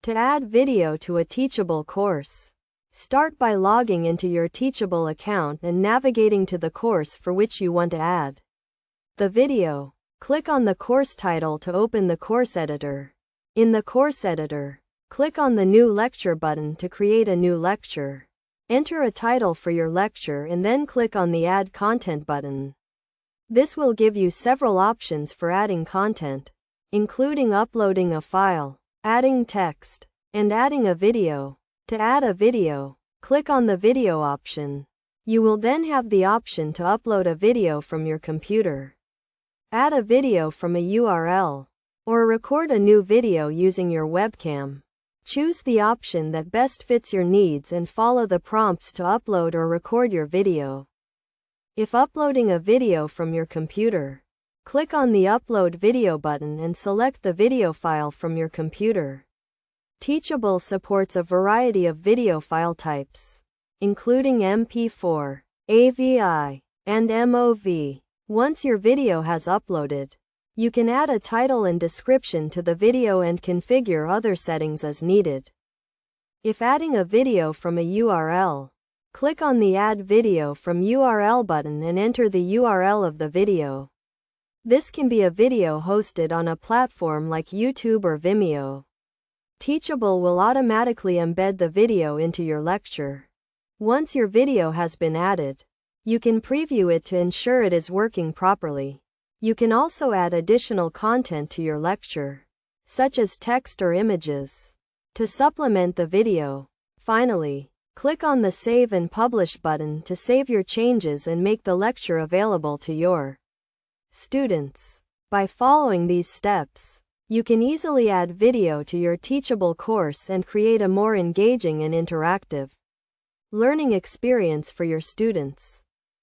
To add video to a Teachable course, start by logging into your Teachable account and navigating to the course for which you want to add the video. Click on the course title to open the course editor. In the course editor, click on the New Lecture button to create a new lecture. Enter a title for your lecture and then click on the Add Content button. This will give you several options for adding content, including uploading a file, adding text, and adding a video. To add a video, click on the video option. You will then have the option to upload a video from your computer, add a video from a URL, or record a new video using your webcam. Choose the option that best fits your needs and follow the prompts to upload or record your video. If uploading a video from your computer, click on the Upload Video button and select the video file from your computer. Teachable supports a variety of video file types, including MP4, AVI, and MOV. Once your video has uploaded, you can add a title and description to the video and configure other settings as needed. If adding a video from a URL, click on the Add Video from URL button and enter the URL of the video. This can be a video hosted on a platform like YouTube or Vimeo. Teachable will automatically embed the video into your lecture. Once your video has been added, you can preview it to ensure it is working properly. You can also add additional content to your lecture, such as text or images, to supplement the video. Finally, click on the Save and Publish button to save your changes and make the lecture available to your students. By following these steps, you can easily add video to your Teachable course and create a more engaging and interactive learning experience for your students.